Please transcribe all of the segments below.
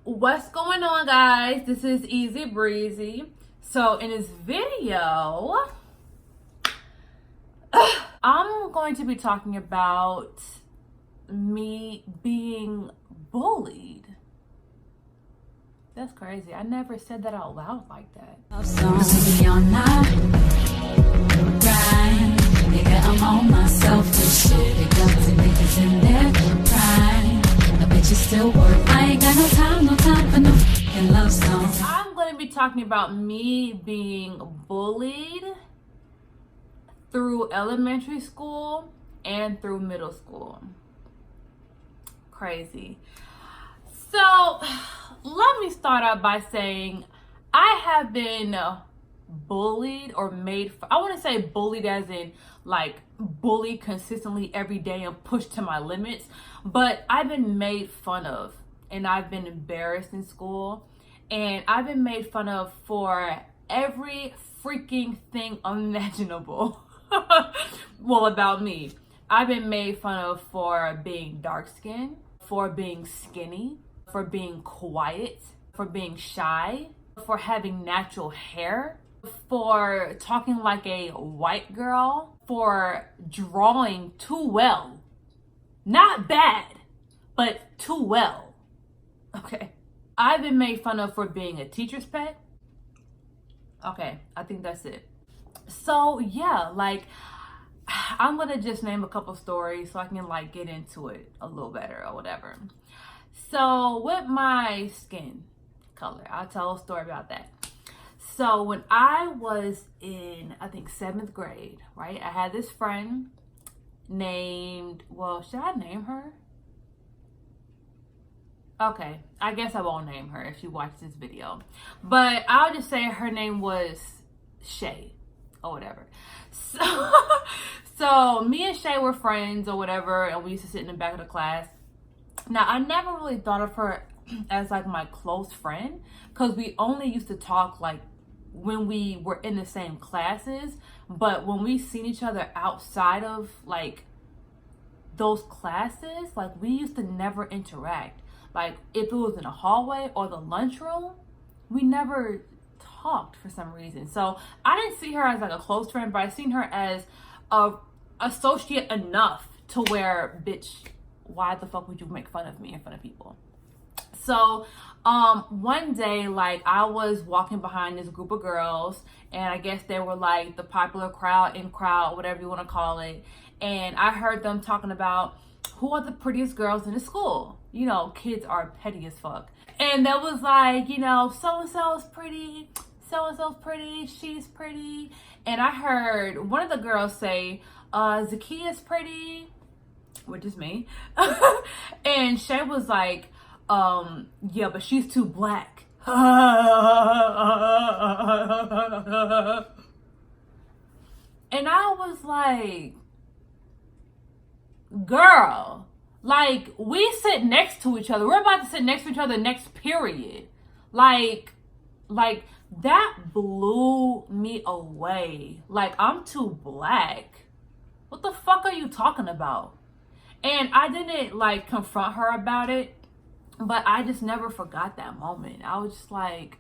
What's going on, guys? This is Easy Breezy. So in this video, I'm going to be talking about me being bullied. That's crazy. I never said that out loud like that. I'm on myself to shit. It doesn't make us in there crying. I bet you still work. I ain't got no time for no fucking love songs. I'm going to be talking about me being bullied through elementary school and through middle school. Crazy. So let me start out by saying I have been bullied or I want to say bullied as in like bullied consistently every day and pushed to my limits, but I've been made fun of and I've been embarrassed in school and I've been made fun of for every freaking thing unimaginable. Well, about me, I've been made fun of for being dark skinned, for being skinny, for being quiet, for being shy, for having natural hair, for talking like a white girl, for drawing too well. Not bad, but too well. Okay. I've been made fun of for being a teacher's pet. Okay, I think that's it. So yeah, like I'm gonna just name a couple stories so I can like get into it a little better or whatever. So with my skin color, I'll tell a story about that. So when I was in, I think 7th grade, right? I had this friend named, well, should I name her? Okay, I guess I won't name her if she watches this video. But I'll just say her name was Shay or whatever. So me and Shay were friends or whatever, and we used to sit in the back of the class. Now, I never really thought of her as like my close friend because we only used to talk like when we were in the same classes, but when we seen each other outside of like those classes, like we used to never interact. Like if it was in a hallway or the lunchroom, we never talked for some reason. So I didn't see her as like a close friend, but I seen her as a associate enough to where, bitch, why the fuck would you make fun of me in front of people? So one day, like I was walking behind this group of girls, and I guess they were like the popular crowd, whatever you want to call it. And I heard them talking about who are the prettiest girls in the school. You know, kids are petty as fuck. And that was like, you know, so-and-so's pretty, so-and-so's pretty, she's pretty. And I heard one of the girls say, Zakia's pretty, which is me. And Shay was like, yeah, but she's too black. And I was like, girl, like we sit next to each other. We're about to sit next to each other next period. Like that blew me away. Like, I'm too black. What the fuck are you talking about? And I didn't like confront her about it, but I just never forgot that moment. I was just like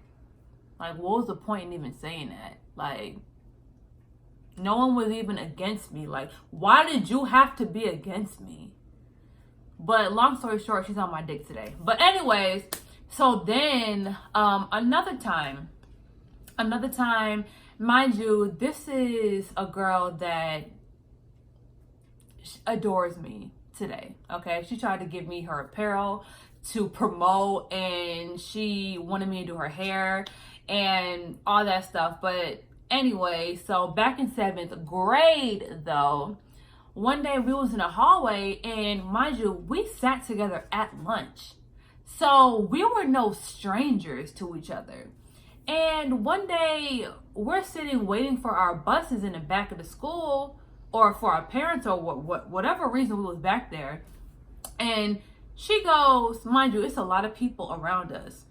what was the point in even saying that? Like, no one was even against me. Like, why did you have to be against me? But long story short, she's on my dick today. But anyways, so then another time, mind you, this is a girl that adores me today. Okay, she tried to give me her apparel to promote, and she wanted me to do her hair and all that stuff. But anyway, so back in 7th grade though, one day we was in a hallway, and mind you, we sat together at lunch. So we were no strangers to each other. And one day we're sitting waiting for our buses in the back of the school, or for our parents, or whatever reason we was back there. And she goes, mind you, it's a lot of people around us.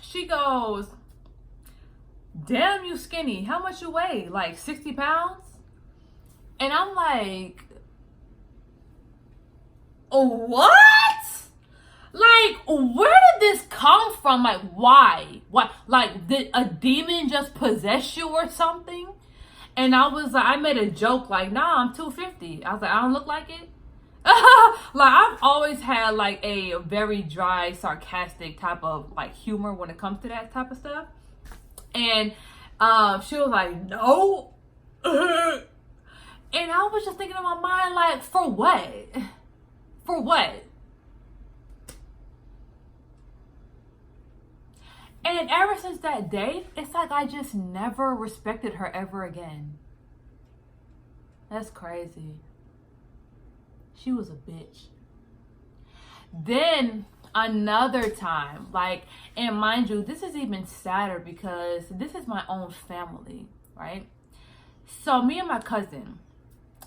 She goes, damn, you skinny. How much you weigh? Like 60 pounds? And I'm like, oh, what? Like, where did this from? Like, why? What? Like, did a demon just possess you or something? And I was like, I made a joke like, nah, I'm 250. I was like, I don't look like it. Like, I've always had like a very dry, sarcastic type of like humor when it comes to that type of stuff. And she was like, no. And I was just thinking in my mind, like, for what? For what? And ever since that day, it's like I just never respected her ever again. That's crazy. She was a bitch. Then another time, like, and mind you, this is even sadder because this is my own family, right? So me and my cousin,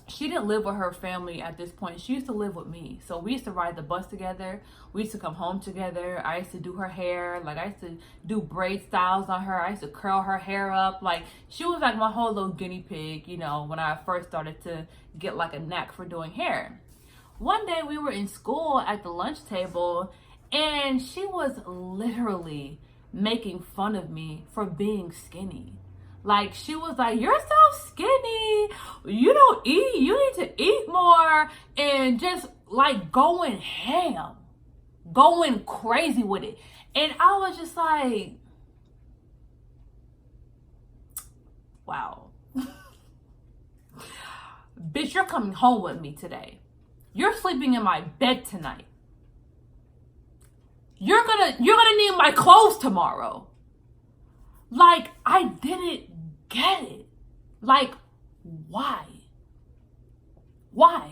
she didn't live with her family at this point. She used to live with me. So we used to ride the bus together. We used to come home together. I used to do her hair. Like, I used to do braid styles on her. I used to curl her hair up. Like, she was like my whole little guinea pig, you know, when I first started to get like a knack for doing hair. One day we were in school at the lunch table and she was literally making fun of me for being skinny. Like, she was like, you're so skinny. You don't eat. You need to eat more. And just like going ham, going crazy with it. And I was just like, wow. Bitch, you're coming home with me today. You're sleeping in my bed tonight. You're gonna need my clothes tomorrow. Like, I didn't get it. Like, why? Why?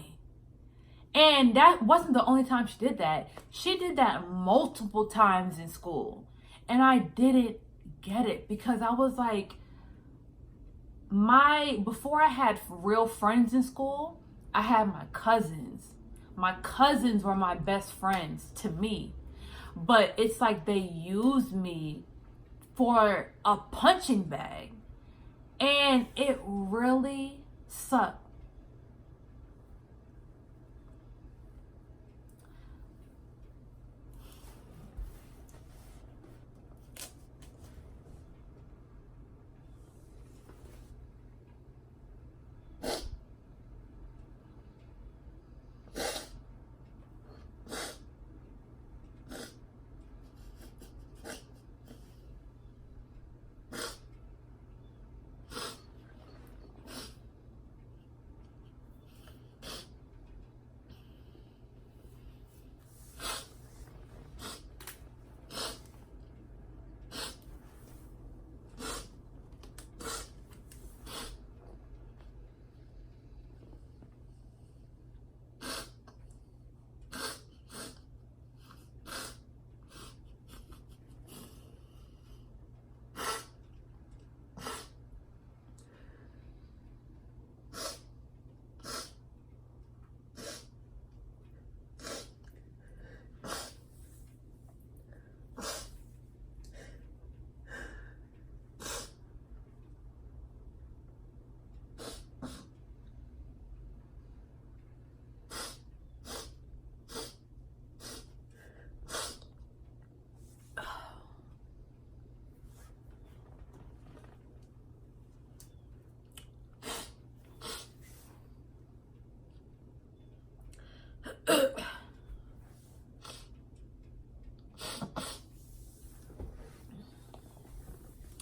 And that wasn't the only time she did that. She did that multiple times in school. And I didn't get it because I was like, before I had real friends in school, I had my cousins. My cousins were my best friends to me. But it's like they used me for a punching bag. And it really sucked.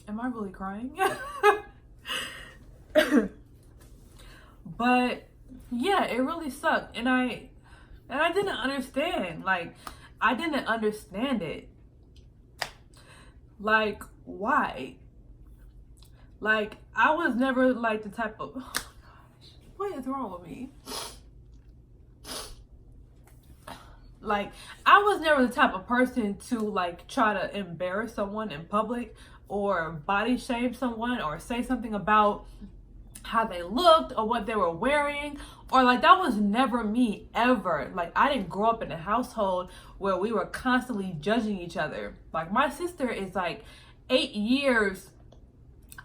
Am I really crying? But yeah, it really sucked. And I didn't understand. Like, I didn't understand it. Like, why? Like, I was never like the type of, oh my gosh, what is wrong with me? Like, I was never the type of person to like try to embarrass someone in public or body shame someone or say something about how they looked or what they were wearing, or like, that was never me ever. Like, I didn't grow up in a household where we were constantly judging each other. Like, my sister is like 8 years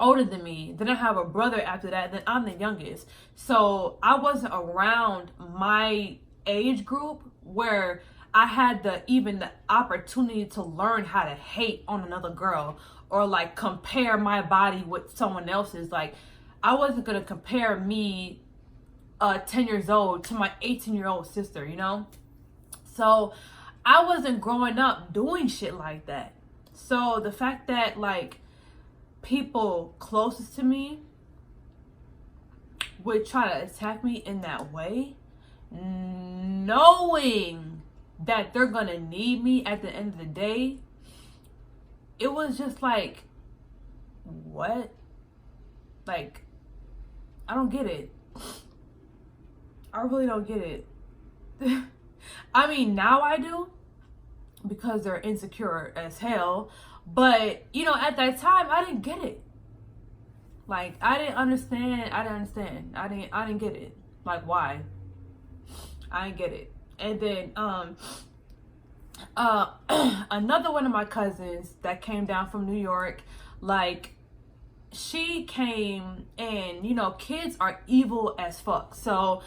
older than me. Then I have a brother after that. Then I'm the youngest. So I wasn't around my age group where I had the opportunity to learn how to hate on another girl, or like compare my body with someone else's. Like, I wasn't gonna compare me 10 years old to my 18-year-old sister, you know? So I wasn't growing up doing shit like that. So the fact that like people closest to me would try to attack me in that way, knowing that they're gonna need me at the end of the day, it was just like, what? Like, I don't get it. I really don't get it. I mean, now I do, because they're insecure as hell. But, you know, at that time, I didn't get it. Like, I didn't understand. I didn't get it. Like, why? I didn't get it. And then, another one of my cousins that came down from New York, like, she came, and, you know, kids are evil as fuck. So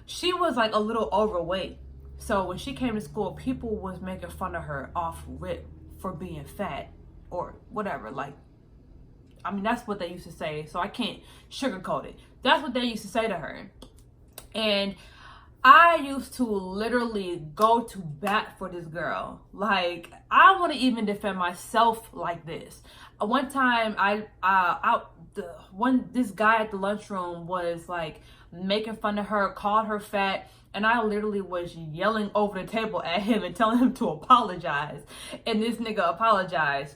she was like a little overweight. So when she came to school, people was making fun of her off rip for being fat or whatever. Like, I mean, that's what they used to say. So I can't sugarcoat it. That's what they used to say to her. And I used to literally go to bat for this girl. Like, I want to even defend myself like this. One time, this guy at the lunchroom was like making fun of her, called her fat, and I literally was yelling over the table at him and telling him to apologize. And this nigga apologized.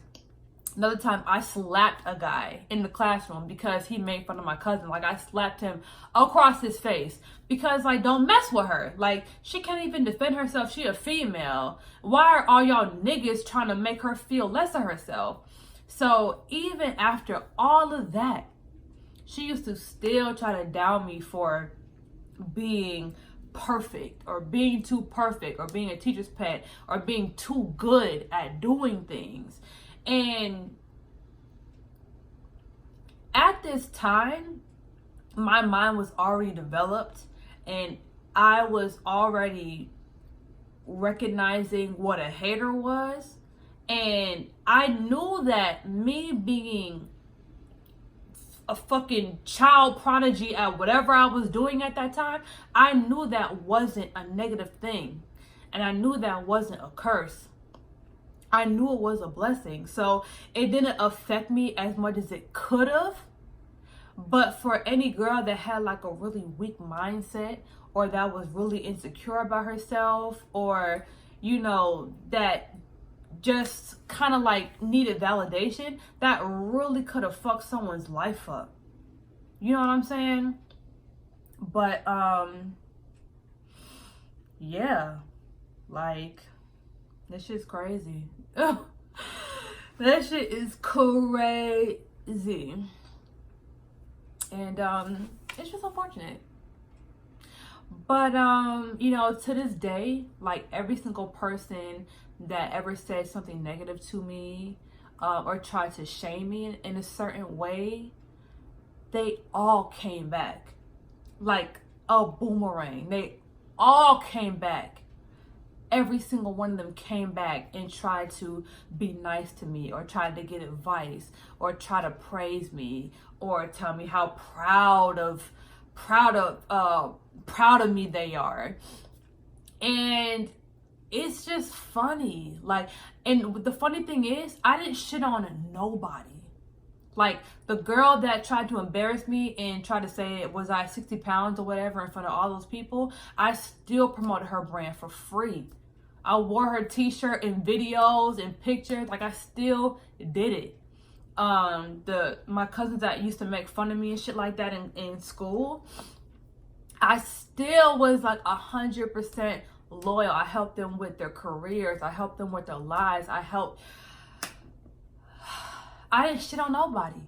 Another time, I slapped a guy in the classroom because he made fun of my cousin. Like, I slapped him across his face because, like, don't mess with her. Like, she can't even defend herself. She a female. Why are all y'all niggas trying to make her feel less of herself? So even after all of that, she used to still try to down me for being perfect, or being too perfect, or being a teacher's pet, or being too good at doing things. And at this time, my mind was already developed, and I was already recognizing what a hater was. And I knew that me being a fucking child prodigy at whatever I was doing at that time, I knew that wasn't a negative thing. And I knew that wasn't a curse. I knew it was a blessing. So it didn't affect me as much as it could have. But for any girl that had like a really weak mindset, or that was really insecure about herself, or, you know, that just kind of like needed validation, that really could have fucked someone's life up. You know what I'm saying? But yeah, like, that shit's crazy. That shit is crazy. And it's just unfortunate. But you know, to this day, like, every single person that ever said something negative to me, or tried to shame me in a certain way, they all came back like a boomerang. They all came back. Every single one of them came back and tried to be nice to me, or tried to get advice, or try to praise me, or tell me how proud of me they are. And it's just funny. Like, and the funny thing is, I didn't shit on nobody. Like, the girl that tried to embarrass me and tried to say, was I 60 pounds or whatever in front of all those people, I still promoted her brand for free. I wore her t-shirt in videos and pictures. Like, I still did it. My cousins that used to make fun of me and shit like that in school, I still was like 100% loyal. I helped them with their careers. I helped them with their lives. I didn't shit on nobody.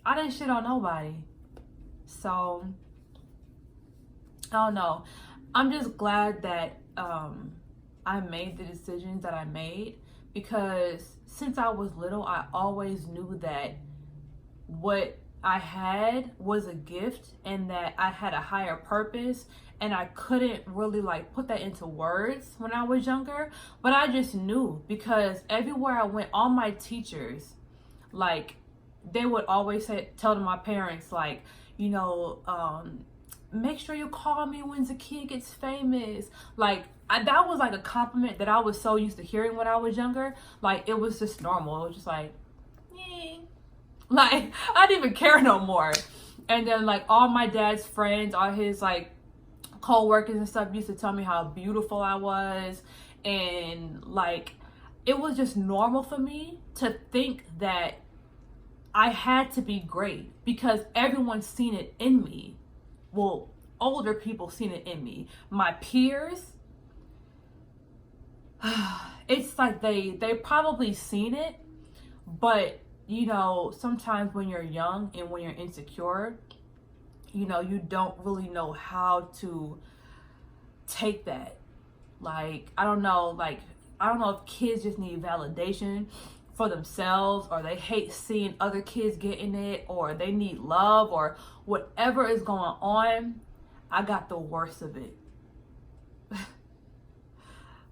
I didn't shit on nobody. So, I don't know. I'm just glad that I made the decisions that I made, because since I was little, I always knew that what I had was a gift, and that I had a higher purpose, and I couldn't really like put that into words when I was younger, but I just knew, because everywhere I went, all my teachers, like, they would always tell my parents, like, you know, make sure you call me when Zakia gets famous. Like, that was like a compliment that I was so used to hearing when I was younger. Like, it was just normal. It was just like, yeah. Like, I didn't even care no more. And then, like, all my dad's friends, all his, like, co-workers and stuff used to tell me how beautiful I was. And, like, it was just normal for me to think that I had to be great because everyone's seen it in me. Well, older people seen it in me. My peers, it's like they probably seen it, but you know, sometimes when you're young and when you're insecure, you know, you don't really know how to take that. Like, I don't know if kids just need validation for themselves, or they hate seeing other kids getting it, or they need love, or whatever is going on. I got the worst of it.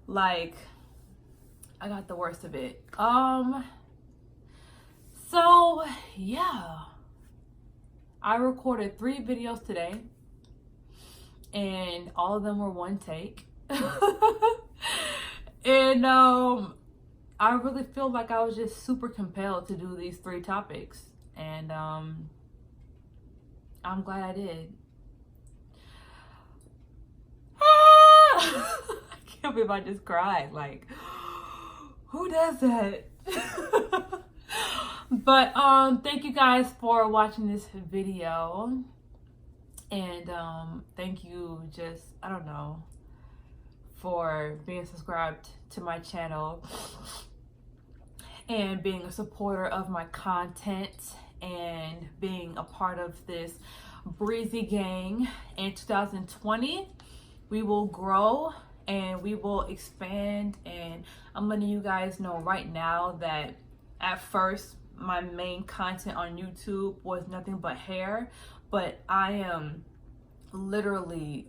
Like, I got the worst of it. So yeah, I recorded 3 videos today, and all of them were one take. And I really feel like I was just super compelled to do these 3 topics, and I'm glad I did. I can't believe I just cried. Like, who does that? But thank you guys for watching this video, and thank you, just, I don't know, for being subscribed to my channel and being a supporter of my content and being a part of this breezy gang. In 2020 we will grow and we will expand, and I'm letting you guys know right now that at first my main content on YouTube was nothing but hair, but I am literally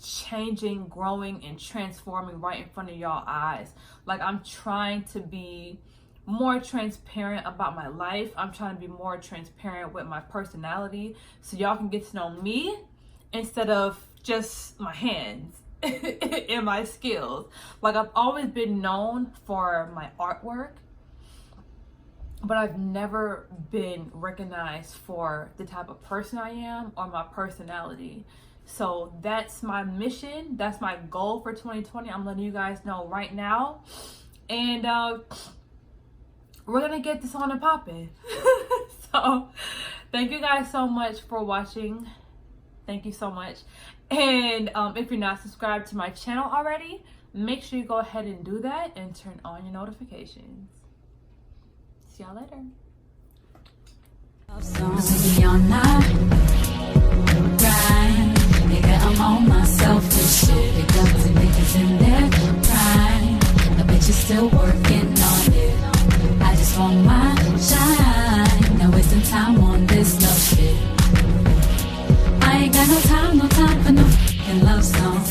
changing, growing, and transforming right in front of y'all eyes. Like, I'm trying to be more transparent about my life. I'm trying to be more transparent with my personality so y'all can get to know me instead of just my hands and my skills. Like, I've always been known for my artwork, but I've never been recognized for the type of person I am or my personality. So that's my mission. That's my goal for 2020. I'm letting you guys know right now. And we're going to get this on and popping. So thank you guys so much for watching. Thank you so much. And if you're not subscribed to my channel already, make sure you go ahead and do that and turn on your notifications. See y'all later. I'm on myself to shit. The girls and niggas in their prime. I bet you're still working on it. I just want my shine. Now wasting time on this love shit. I ain't got no time for no fucking love song.